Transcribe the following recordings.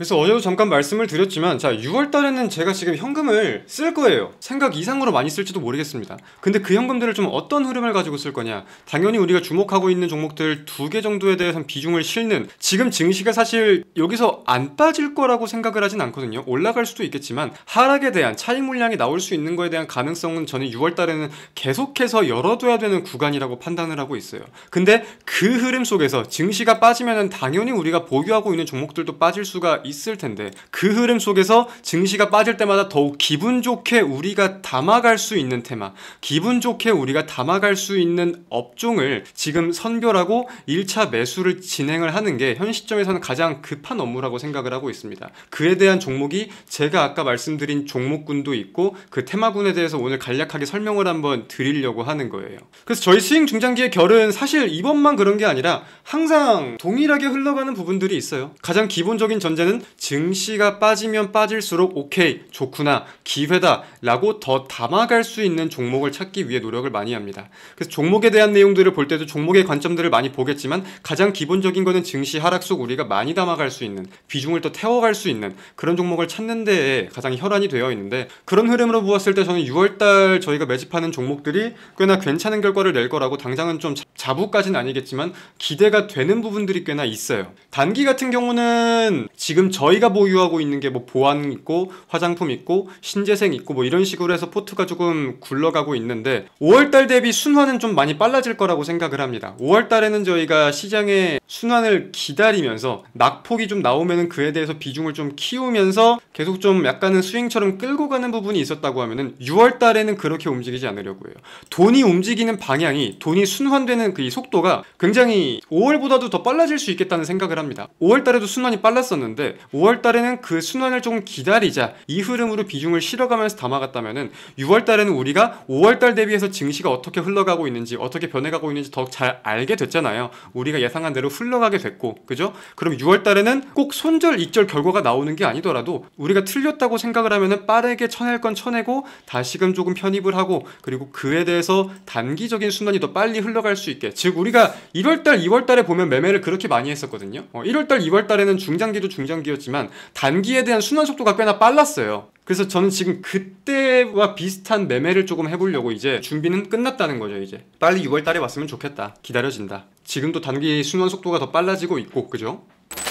그래서 어제도 잠깐 말씀을 드렸지만, 자, 6월달에는 제가 지금 현금을 쓸 거예요. 생각 이상으로 많이 쓸지도 모르겠습니다. 근데 그 현금들을 좀 어떤 흐름을 가지고 쓸 거냐, 당연히 우리가 주목하고 있는 종목들 2개 정도에 대해서는 비중을 실는, 지금 증시가 사실 여기서 안 빠질 거라고 생각을 하진 않거든요. 올라갈 수도 있겠지만 하락에 대한 차익 물량이 나올 수 있는 거에 대한 가능성은 저는 6월달에는 계속해서 열어둬야 되는 구간이라고 판단을 하고 있어요. 근데 그 흐름 속에서 증시가 빠지면은 당연히 우리가 보유하고 있는 종목들도 빠질 수가 있을 텐데, 그 흐름 속에서 증시가 빠질 때마다 더욱 기분 좋게 우리가 담아갈 수 있는 테마, 기분 좋게 우리가 담아갈 수 있는 업종을 지금 선별하고 1차 매수를 진행을 하는 게 현 시점에서는 가장 급한 업무라고 생각을 하고 있습니다. 그에 대한 종목이 제가 아까 말씀드린 종목군도 있고, 그 테마군에 대해서 오늘 간략하게 설명을 한번 드리려고 하는 거예요. 그래서 저희 스윙 중장기의 결은 사실 이번만 그런 게 아니라 항상 동일하게 흘러가는 부분들이 있어요. 가장 기본적인 전제는 증시가 빠지면 빠질수록 오케이, 좋구나, 기회다 라고 더 담아갈 수 있는 종목을 찾기 위해 노력을 많이 합니다. 그래서 종목에 대한 내용들을 볼 때도 종목의 관점들을 많이 보겠지만, 가장 기본적인 거는 증시 하락 속 우리가 많이 담아갈 수 있는, 비중을 더 태워갈 수 있는 그런 종목을 찾는 데에 가장 혈안이 되어 있는데, 그런 흐름으로 보았을 때 저는 6월달 저희가 매집하는 종목들이 꽤나 괜찮은 결과를 낼 거라고, 당장은 좀 자부까지는 아니겠지만 기대가 되는 부분들이 꽤나 있어요. 단기 같은 경우는 지금 저희가 보유하고 있는 게 뭐 보안 있고 화장품 있고 신재생 있고 뭐 이런 식으로 해서 포트가 조금 굴러가고 있는데, 5월달 대비 순환은 좀 많이 빨라질 거라고 생각을 합니다. 5월달에는 저희가 시장의 순환을 기다리면서 낙폭이 좀 나오면은 그에 대해서 비중을 좀 키우면서 계속 좀 약간은 스윙처럼 끌고 가는 부분이 있었다고 하면은, 6월달에는 그렇게 움직이지 않으려고 해요. 돈이 움직이는 방향이, 돈이 순환되는 그 속도가 굉장히 5월보다도 더 빨라질 수 있겠다는 생각을 합니다. 5월달에도 순환이 빨랐었는데 5월달에는 그 순환을 좀 기다리자, 이 흐름으로 비중을 실어가면서 담아갔다면은 6월달에는 우리가 5월달 대비해서 증시가 어떻게 흘러가고 있는지, 어떻게 변해가고 있는지 더 잘 알게 됐잖아요. 우리가 예상한 대로 흘러가게 됐고, 그죠? 그럼 6월달에는 꼭 손절 익절 결과가 나오는 게 아니더라도 우리가 틀렸다고 생각을 하면은 빠르게 쳐낼 건 쳐내고 다시금 조금 편입을 하고, 그리고 그에 대해서 단기적인 순환이 더 빨리 흘러갈 수 있게, 즉 우리가 1월달 2월달에 보면 매매를 그렇게 많이 했었거든요. 1월달 2월달에는 중장기도 중장기였지만 단기에 대한 순환 속도가 꽤나 빨랐어요. 그래서 저는 지금 그때와 비슷한 매매를 조금 해보려고 이제 준비는 끝났다는 거죠. 이제 빨리 6월달에 왔으면 좋겠다, 기다려진다. 지금도 단기 순환 속도가 더 빨라지고 있고, 그죠?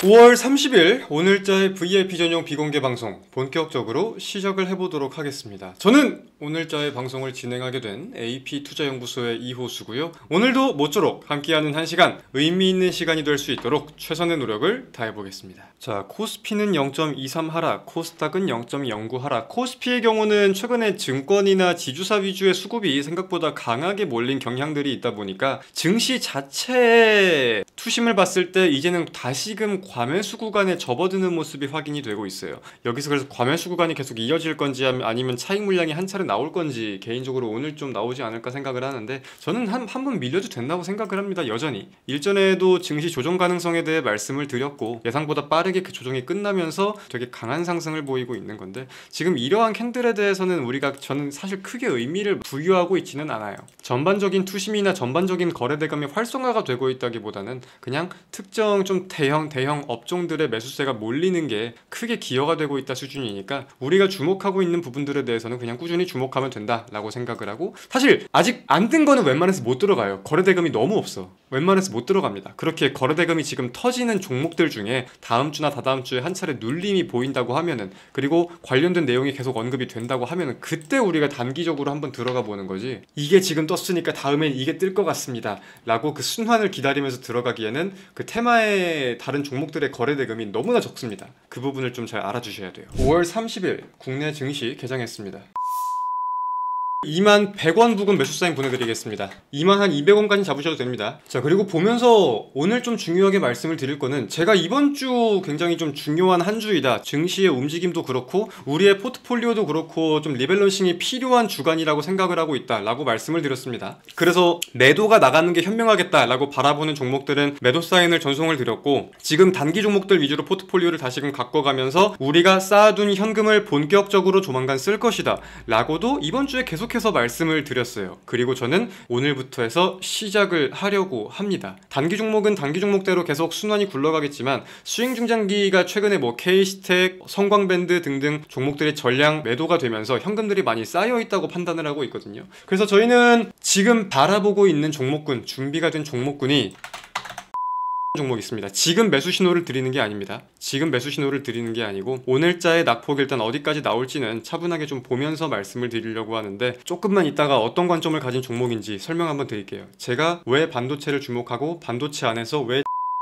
5월 30일 오늘자의 VIP 전용 비공개 방송 본격적으로 시작을 해보도록 하겠습니다. 저는 오늘자의 방송을 진행하게 된 AP투자연구소의 이호수고요. 오늘도 모쪼록 함께하는 1시간, 의미있는 시간이 될 수 있도록 최선의 노력을 다해보겠습니다. 자, 코스피는 0.23 하락, 코스닥은 0.09 하락. 코스피의 경우는 최근에 증권이나 지주사 위주의 수급이 생각보다 강하게 몰린 경향들이 있다 보니까 증시 자체의 투심을 봤을 때 이제는 다시금 과매수 구간에 접어드는 모습이 확인이 되고 있어요. 여기서 그래서 과매수 구간이 계속 이어질 건지 아니면 차익 물량이 한 차례 나올 건지 개인적으로 오늘 좀 나오지 않을까 생각을 하는데, 저는 한 번 밀려도 된다고 생각을 합니다. 여전히 일전에도 증시 조정 가능성에 대해 말씀을 드렸고, 예상보다 빠르게 그 조정이 끝나면서 되게 강한 상승을 보이고 있는 건데, 지금 이러한 캔들에 대해서는 저는 사실 크게 의미를 부여하고 있지는 않아요. 전반적인 투심이나 전반적인 거래대금이 활성화가 되고 있다기보다는 그냥 특정 좀 대형 업종들의 매수세가 몰리는 게 크게 기여가 되고 있다 수준이니까, 우리가 주목하고 있는 부분들에 대해서는 그냥 꾸준히 주목하면 된다라고 생각을 하고, 사실 아직 안 든 거는 웬만해서 못 들어가요. 거래대금이 너무 없어. 웬만해서 못 들어갑니다. 그렇게 거래대금이 지금 터지는 종목들 중에 다음 주나 다다음 주에 한 차례 눌림이 보인다고 하면은, 그리고 관련된 내용이 계속 언급이 된다고 하면은, 그때 우리가 단기적으로 한번 들어가 보는 거지, 이게 지금 떴으니까 다음엔 이게 뜰 것 같습니다 라고 그 순환을 기다리면서 들어가기에는 그 테마의 다른 종목들의 거래대금이 너무나 적습니다. 그 부분을 좀 잘 알아주셔야 돼요. 5월 30일 국내 증시 개장했습니다. 21,100원 부근 매수 사인 보내드리겠습니다. 22,200원까지 잡으셔도 됩니다. 자, 그리고 보면서 오늘 좀 중요하게 말씀을 드릴 거는, 제가 이번 주 굉장히 좀 중요한 한 주이다, 증시의 움직임도 그렇고 우리의 포트폴리오도 그렇고 좀 리밸런싱이 필요한 주간이라고 생각을 하고 있다 라고 말씀을 드렸습니다. 그래서 매도가 나가는 게 현명하겠다 라고 바라보는 종목들은 매도 사인을 전송을 드렸고, 지금 단기 종목들 위주로 포트폴리오를 다시금 가꿔가면서 우리가 쌓아둔 현금을 본격적으로 조만간 쓸 것이다 라고도 이번 주에 계속 계속해서 말씀을 드렸어요. 그리고 저는 오늘부터 해서 시작을 하려고 합니다. 단기 종목은 단기 종목대로 계속 순환이 굴러가겠지만 스윙 중장기가 최근에 뭐 K스택, 성광밴드 등등 종목들이 전량 매도가 되면서 현금들이 많이 쌓여 있다고 판단을 하고 있거든요. 그래서 저희는 지금 바라보고 있는 종목군, 준비가 된 종목군이 종목이 있습니다. 지금 매수 신호를 드리는 게 아닙니다. 지금 매수 신호를 드리는 게 아니고 오늘자의 낙폭이 일단 어디까지 나올지는 차분하게 좀 보면서 말씀을 드리려고 하는데, 조금만 이따가 어떤 관점을 가진 종목인지 설명 한번 드릴게요. 제가 왜 반도체를 주목하고 반도체 안에서 왜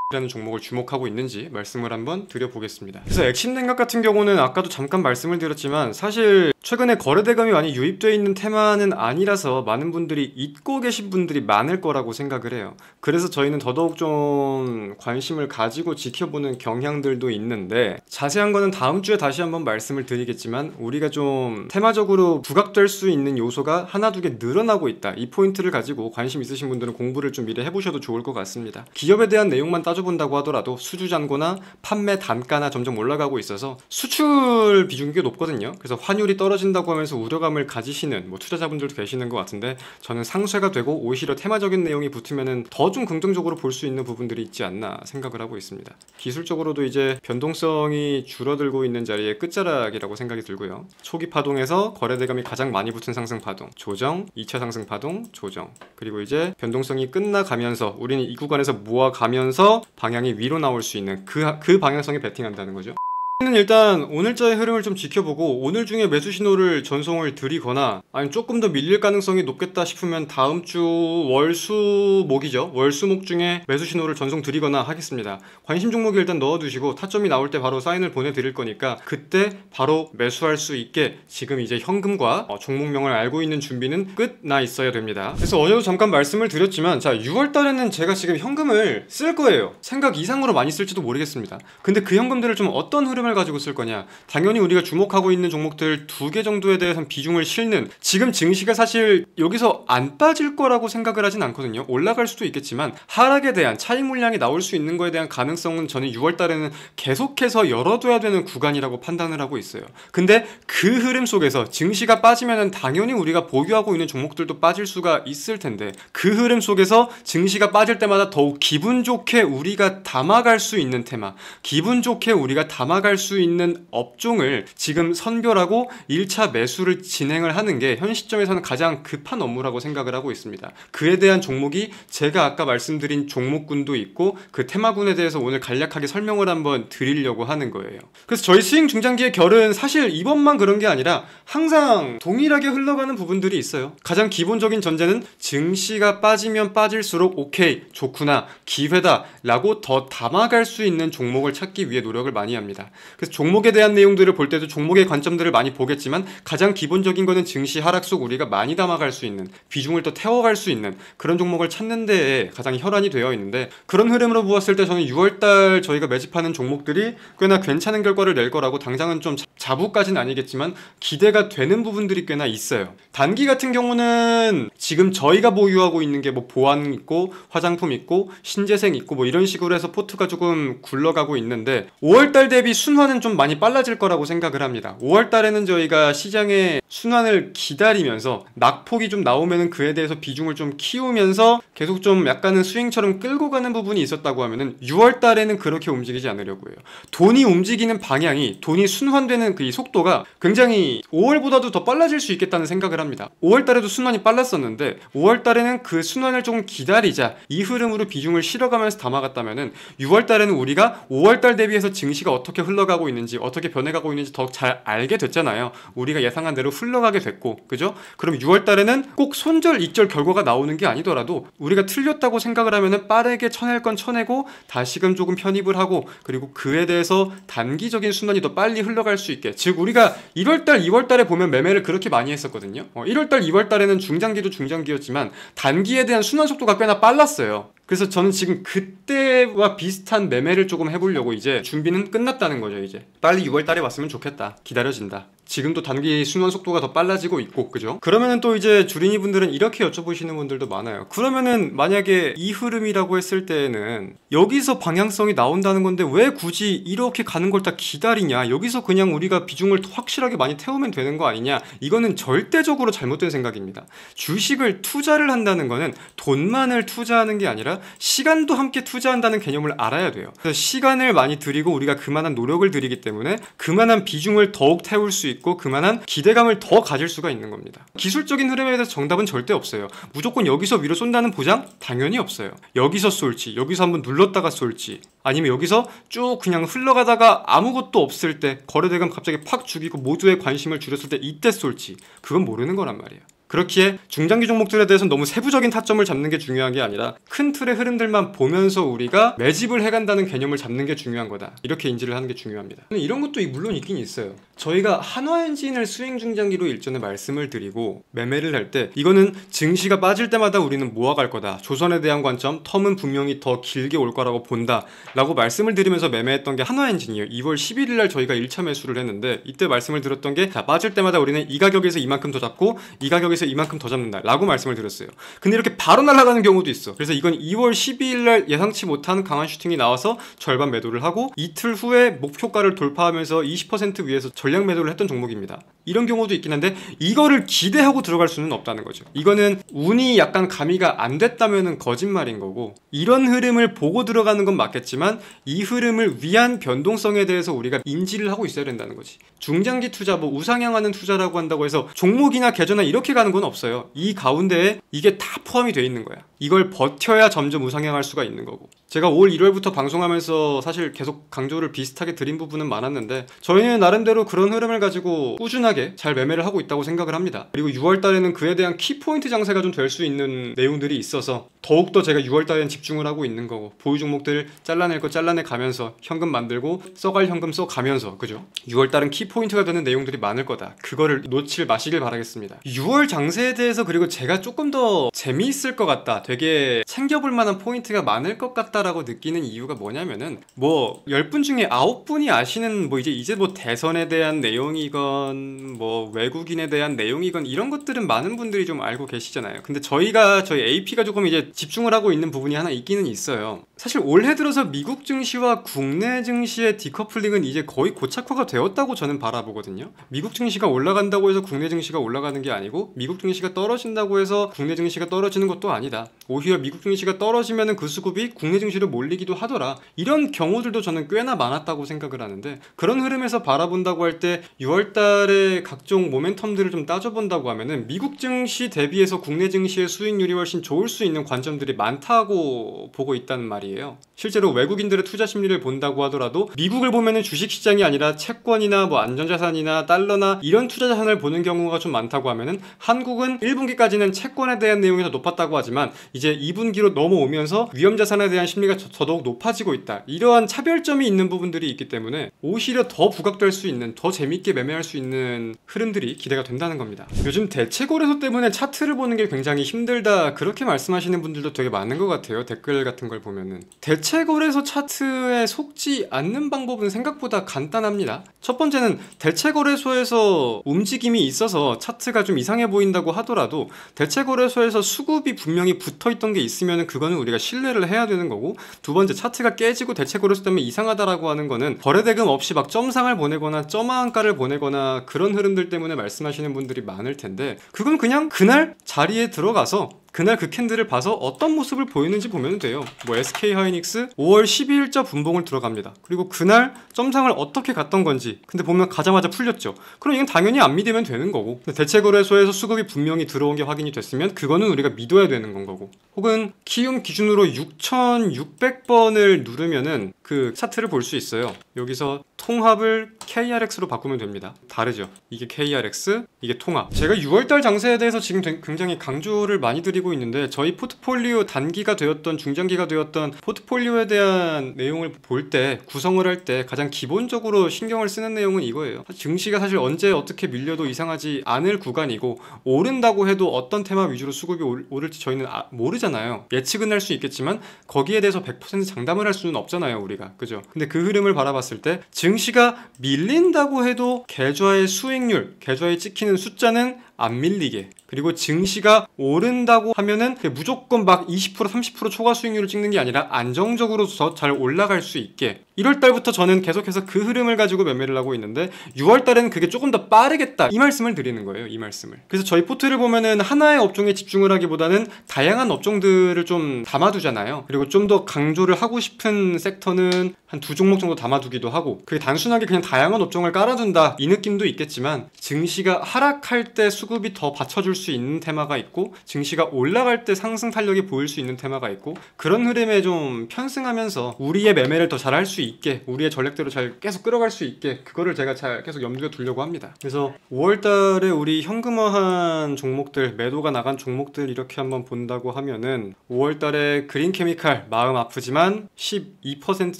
라는 종목을 주목하고 있는지 말씀을 한번 드려보겠습니다. 그래서 엑심냉각 같은 경우는 아까도 잠깐 말씀을 드렸지만 사실 최근에 거래대금이 많이 유입되어 있는 테마는 아니라서 많은 분들이 잊고 계신 분들이 많을 거라고 생각을 해요. 그래서 저희는 더더욱 좀 관심을 가지고 지켜보는 경향들도 있는데, 자세한 거는 다음 주에 다시 한번 말씀을 드리겠지만 우리가 좀 테마적으로 부각될 수 있는 요소가 하나 두 개 늘어나고 있다, 이 포인트를 가지고 관심 있으신 분들은 공부를 좀 미리 해보셔도 좋을 것 같습니다. 기업에 대한 내용만 따져본다고 하더라도 수주잔고나 판매 단가나 점점 올라가고 있어서 수출 비중이 꽤 높거든요. 그래서 환율이 떨어진다고 하면서 우려감을 가지시는 투자자분들도 계시는 것 같은데, 저는 상쇄가 되고 오히려 테마적인 내용이 붙으면 더 좀 긍정적으로 볼 수 있는 부분들이 있지 않나 생각을 하고 있습니다. 기술적으로도 이제 변동성이 줄어들고 있는 자리의 끝자락이라고 생각이 들고요. 초기 파동에서 거래대금이 가장 많이 붙은 상승 파동, 조정, 2차 상승 파동, 조정, 그리고 이제 변동성이 끝나가면서 우리는 이 구간에서 모아가면서 방향이 위로 나올 수 있는 그 방향성에 베팅한다는 거죠. 는 일단 오늘자의 흐름을 좀 지켜보고 오늘 중에 매수 신호를 전송을 드리거나, 아니면 조금 더 밀릴 가능성이 높겠다 싶으면 다음 주 월수목이죠. 월수목 중에 매수 신호를 전송 드리거나 하겠습니다. 관심 종목에 일단 넣어두시고 타점이 나올 때 바로 사인을 보내드릴 거니까 그때 바로 매수할 수 있게 지금 이제 현금과 종목명을 알고 있는 준비는 끝나 있어야 됩니다. 그래서 어제도 잠깐 말씀을 드렸지만, 자 6월달에는 제가 지금 현금을 쓸 거예요. 생각 이상으로 많이 쓸지도 모르겠습니다. 근데 그 현금들을 좀 어떤 흐름 가지고 쓸 거냐, 당연히 우리가 주목하고 있는 종목들 2개 정도에 대해서는 비중을 실는, 지금 증시가 사실 여기서 안 빠질 거라고 생각을 하진 않거든요. 올라갈 수도 있겠지만 하락에 대한 차익 물량이 나올 수 있는 거에 대한 가능성은 저는 6월달에는 계속해서 열어둬야 되는 구간이라고 판단을 하고 있어요. 근데 그 흐름 속에서 증시가 빠지면은 당연히 우리가 보유하고 있는 종목들도 빠질 수가 있을 텐데, 그 흐름 속에서 증시가 빠질 때마다 더욱 기분 좋게 우리가 담아갈 수 있는 테마, 기분 좋게 우리가 담아갈 수 있는 업종을 지금 선별하고 1차 매수를 진행을 하는 게 현 시점에서는 가장 급한 업무라고 생각을 하고 있습니다. 그에 대한 종목이 제가 아까 말씀드린 종목군도 있고 그 테마군에 대해서 오늘 간략하게 설명을 한번 드리려고 하는 거예요. 그래서 저희 스윙 중장기의 결은 사실 이번만 그런 게 아니라 항상 동일하게 흘러가는 부분들이 있어요. 가장 기본적인 전제는 증시가 빠지면 빠질수록 오케이, 좋구나, 기회다 라고 더 담아갈 수 있는 종목을 찾기 위해 노력을 많이 합니다. 그래서 종목에 대한 내용들을 볼 때도 종목의 관점들을 많이 보겠지만, 가장 기본적인 거는 증시 하락 속 우리가 많이 담아갈 수 있는, 비중을 더 태워갈 수 있는 그런 종목을 찾는 데에 가장 혈안이 되어 있는데, 그런 흐름으로 보았을 때 저는 6월달 저희가 매집하는 종목들이 꽤나 괜찮은 결과를 낼 거라고, 당장은 좀 자부까지는 아니겠지만 기대가 되는 부분들이 꽤나 있어요. 단기 같은 경우는 지금 저희가 보유하고 있는 게 뭐 보안 있고 화장품 있고 신재생 있고 뭐 이런 식으로 해서 포트가 조금 굴러가고 있는데, 5월달 대비 순환은 좀 많이 빨라질 거라고 생각을 합니다. 5월달에는 저희가 시장의 순환을 기다리면서 낙폭이 좀 나오면은 그에 대해서 비중을 좀 키우면서 계속 좀 약간은 스윙처럼 끌고 가는 부분이 있었다고 하면은 6월달에는 그렇게 움직이지 않으려고 해요. 돈이 움직이는 방향이, 돈이 순환되는 그 속도가 굉장히 5월보다도 더 빨라질 수 있겠다는 생각을 합니다. 5월달에도 순환이 빨랐었는데 5월달에는 그 순환을 조금 기다리자, 이 흐름으로 비중을 실어가면서 담아갔다면은 6월달에는 우리가 5월달 대비해서 증시가 어떻게 흘러가고 있는지, 어떻게 변해가고 있는지 더 잘 알게 됐잖아요. 우리가 예상한 대로 흘러가게 됐고, 그죠? 그럼 6월달에는 꼭 손절익절 결과가 나오는 게 아니더라도 우리가 틀렸다고 생각을 하면은 빠르게 쳐낼 건 쳐내고 다시금 조금 편입을 하고, 그리고 그에 대해서 단기적인 순환이 더 빨리 흘러갈 수 있게, 즉 우리가 1월달, 2월달에 보면 매매를 그렇게 많이 했었거든요. 1월달, 2월달에는 중장기도 중장기였지만 단기에 대한 순환 속도가 꽤나 빨랐어요. 그래서 저는 지금 그때와 비슷한 매매를 조금 해보려고 이제 준비는 끝났다는 거죠. 이제 빨리 6월 달에 왔으면 좋겠다. 기다려진다. 지금도 단기 순환 속도가 더 빨라지고 있고, 그죠? 그러면은 또 이제 주린이 분들은 이렇게 여쭤보시는 분들도 많아요. 그러면은 만약에 이 흐름이라고 했을 때에는 여기서 방향성이 나온다는 건데 왜 굳이 이렇게 가는 걸 다 기다리냐? 여기서 그냥 우리가 비중을 확실하게 많이 태우면 되는 거 아니냐? 이거는 절대적으로 잘못된 생각입니다. 주식을 투자를 한다는 거는 돈만을 투자하는 게 아니라 시간도 함께 투자한다는 개념을 알아야 돼요. 그래서 시간을 많이 들이고 우리가 그만한 노력을 들이기 때문에 그만한 비중을 더욱 태울 수 있고 그만한 기대감을 더 가질 수가 있는 겁니다. 기술적인 흐름에 대해서 정답은 절대 없어요. 무조건 여기서 위로 쏜다는 보장? 당연히 없어요. 여기서 쏠지, 여기서 한번 눌렀다가 쏠지, 아니면 여기서 쭉 그냥 흘러가다가 아무것도 없을 때 거래대금 갑자기 팍 죽이고 모두의 관심을 줄였을 때 이때 쏠지, 그건 모르는 거란 말이에요. 그렇기에 중장기 종목들에 대해서는 너무 세부적인 타점을 잡는 게 중요한 게 아니라 큰 틀의 흐름들만 보면서 우리가 매집을 해간다는 개념을 잡는 게 중요한 거다. 이렇게 인지를 하는 게 중요합니다. 이런 것도 물론 있긴 있어요. 저희가 한화엔진을 수행 중장기로 일전에 말씀을 드리고 매매를 할 때 이거는 증시가 빠질 때마다 우리는 모아갈 거다. 조선에 대한 관점, 텀은 분명히 더 길게 올 거라고 본다 라고 말씀을 드리면서 매매했던 게 한화엔진이에요. 2월 11일 날 저희가 1차 매수를 했는데 이때 말씀을 드렸던 게 자, 빠질 때마다 우리는 이 가격에서 이만큼 더 잡고 이 가격에서 이만큼 더 잡는다 라고 말씀을 드렸어요. 근데 이렇게 바로 날아가는 경우도 있어. 그래서 이건 2월 12일 날 예상치 못한 강한 슈팅이 나와서 절반 매도를 하고 이틀 후에 목표가를 돌파하면서 20% 위에서 전량 매도를 했던 종목입니다. 이런 경우도 있긴 한데 이거를 기대하고 들어갈 수는 없다는 거죠. 이거는 운이 약간 가미가 안 됐다면 거짓말인 거고, 이런 흐름을 보고 들어가는 건 맞겠지만 이 흐름을 위한 변동성에 대해서 우리가 인지를 하고 있어야 된다는 거지. 중장기 투자, 뭐 우상향하는 투자라고 한다고 해서 종목이나 계좌나 이렇게 가는 건 없어요. 이 가운데에 이게 다 포함이 돼 있는 거야. 이걸 버텨야 점점 우상향할 수가 있는 거고, 제가 5월 1월부터 방송하면서 사실 계속 강조를 비슷하게 드린 부분은 많았는데 저희는 나름대로 그런 흐름을 가지고 꾸준하게 잘 매매를 하고 있다고 생각을 합니다. 그리고 6월 달에는 그에 대한 키포인트 장세가 좀 될 수 있는 내용들이 있어서 더욱더 제가 6월 달에는 집중을 하고 있는 거고, 보유 종목들 잘라낼 거 잘라내 가면서 현금 만들고 써갈 현금 써가면서, 그죠? 6월 달은 키포인트가 되는 내용들이 많을 거다. 그거를 놓칠 마시길 바라겠습니다. 6월 장세에 대해서 그리고 제가 조금 더 재미있을 것 같다, 되게 챙겨볼 만한 포인트가 많을 것 같다라고 느끼는 이유가 뭐냐면은, 뭐 10분 중에 9분이 아시는 뭐 이제 뭐 대선에 대한 내용이건 뭐 외국인에 대한 내용이건 이런 것들은 많은 분들이 좀 알고 계시잖아요. 근데 저희 AP가 조금 이제 집중을 하고 있는 부분이 하나 있기는 있어요. 사실 올해 들어서 미국 증시와 국내 증시의 디커플링은 이제 거의 고착화가 되었다고 저는 바라보거든요. 미국 증시가 올라간다고 해서 국내 증시가 올라가는 게 아니고, 미국 증시가 떨어진다고 해서 국내 증시가 떨어지는 것도 아니다. 오히려 미국 증시가 떨어지면은 그 수급이 국내 증시로 몰리기도 하더라. 이런 경우들도 저는 꽤나 많았다고 생각을 하는데, 그런 흐름에서 바라본다고 할 때 6월 달에 각종 모멘텀들을 좀 따져본다고 하면은 미국 증시 대비해서 국내 증시의 수익률이 훨씬 좋을 수 있는 관점들이 많다고 보고 있다는 말이에요. 실제로 외국인들의 투자 심리를 본다고 하더라도 미국을 보면은 주식시장이 아니라 채권이나 뭐 안전자산이나 달러나 이런 투자자산을 보는 경우가 좀 많다고 하면은, 한국은 1분기까지는 채권에 대한 내용이 더 높았다고 하지만 이제 2분기로 넘어오면서 위험자산에 대한 심리가 더더욱 높아지고 있다. 이러한 차별점이 있는 부분들이 있기 때문에 오히려 더 부각될 수 있는, 더 재밌게 매매할 수 있는 흐름들이 기대가 된다는 겁니다. 요즘 대체거래소 때문에 차트를 보는 게 굉장히 힘들다, 그렇게 말씀하시는 분들도 되게 많은 것 같아요. 댓글 같은 걸 보면은. 대체거래소 차트에 속지 않는 방법은 생각보다 간단합니다. 첫 번째는 대체거래소에서 움직임이 있어서 차트가 좀 이상해 보인다고 하더라도 대체거래소에서 수급이 분명히 붙어있던 게 있으면 그거는 우리가 신뢰를 해야 되는 거고, 두 번째, 차트가 깨지고 대체거래소 때문에 이상하다라고 하는 거는 거래대금 없이 막 점상을 보내거나 점화한가를 보내거나 그런 흐름들 때문에 말씀하시는 분들이 많을 텐데, 그건 그냥 그날 자리에 들어가서 그날 그 캔들을 봐서 어떤 모습을 보이는지 보면 돼요. 뭐 SK하이닉스 5월 12일자 분봉을 들어갑니다. 그리고 그날 점상을 어떻게 갔던 건지 근데 보면 가자마자 풀렸죠. 그럼 이건 당연히 안 믿으면 되는 거고, 대체거래소에서 수급이 분명히 들어온 게 확인이 됐으면 그거는 우리가 믿어야 되는 건 거고, 혹은 키움 기준으로 6600번을 누르면은 그 차트를 볼 수 있어요. 여기서 통합을 KRX로 바꾸면 됩니다. 다르죠? 이게 KRX, 이게 통합. 제가 6월달 장세에 대해서 지금 굉장히 강조를 많이 드리고 있는데 저희 포트폴리오 단기가 되었던 중장기가 되었던 포트폴리오에 대한 내용을 볼 때 구성을 할 때 가장 기본적으로 신경을 쓰는 내용은 이거예요. 증시가 사실 언제 어떻게 밀려도 이상하지 않을 구간이고 오른다고 해도 어떤 테마 위주로 수급이 오를지 저희는 모르잖아요. 예측은 할 수 있겠지만 거기에 대해서 100% 장담을 할 수는 없잖아요, 우리가. 그죠? 근데 그 흐름을 바라봤을 때 증시가 밀린다고 해도 계좌의 수익률, 계좌에 찍히는 숫자는 안 밀리게, 그리고 증시가 오른다고 하면은 무조건 막 20% 30% 초과 수익률을 찍는 게 아니라 안정적으로 더 잘 올라갈 수 있게 1월달부터 저는 계속해서 그 흐름을 가지고 매매를 하고 있는데 6월달에는 그게 조금 더 빠르겠다, 이 말씀을 드리는 거예요. 이 말씀을. 그래서 저희 포트를 보면은 하나의 업종에 집중을 하기보다는 다양한 업종들을 좀 담아두잖아요. 그리고 좀 더 강조를 하고 싶은 섹터는 한 2종목 정도 담아두기도 하고, 그게 단순하게 그냥 다양한 업종을 깔아둔다 이 느낌도 있겠지만 증시가 하락할 때 수급이 더 받쳐줄 수 있는 테마가 있고 증시가 올라갈 때 상승 탄력이 보일 수 있는 테마가 있고, 그런 흐름에 좀 편승하면서 우리의 매매를 더 잘할 수 있게, 우리의 전략대로 잘 계속 끌어갈 수 있게, 그거를 제가 잘 계속 염두에 두려고 합니다. 그래서 5월달에 우리 현금화한 종목들, 매도가 나간 종목들 이렇게 한번 본다고 하면은 5월달에 그린케미칼 마음 아프지만 12%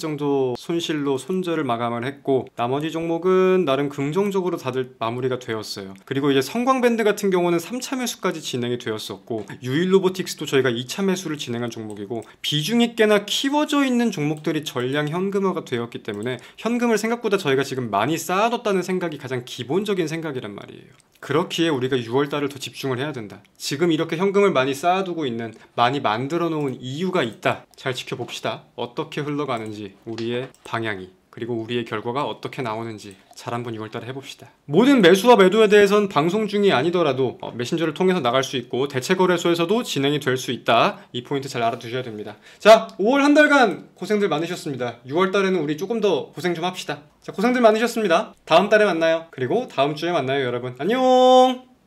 정도 손실로 손절을 마감을 했고, 나머지 종목은 나름 긍정적으로 다들 마무리가 되었어요. 그리고 이제 성광밴드 같은 경우는 3차 매수까지 진행이 되었었고, 유일로보틱스도 저희가 2차 매수를 진행한 종목이고, 비중이 꽤나 키워져 있는 종목들이 전량 현금화가 되었기 때문에 현금을 생각보다 저희가 지금 많이 쌓아뒀다는 생각이 가장 기본적인 생각이란 말이에요. 그렇기에 우리가 6월달을 더 집중을 해야 된다. 지금 이렇게 현금을 많이 쌓아두고 있는, 많이 만들어 놓은 이유가 있다. 잘 지켜봅시다. 어떻게 흘러가는지, 우리의 방향이, 그리고 우리의 결과가 어떻게 나오는지 잘 한번 6월달에 해봅시다. 모든 매수와 매도에 대해선 방송 중이 아니더라도 메신저를 통해서 나갈 수 있고 대체거래소에서도 진행이 될 수 있다. 이 포인트 잘 알아두셔야 됩니다. 자, 5월 한 달간 고생들 많으셨습니다. 6월달에는 우리 조금 더 고생 좀 합시다. 자, 고생들 많으셨습니다. 다음 달에 만나요. 그리고 다음 주에 만나요, 여러분. 안녕.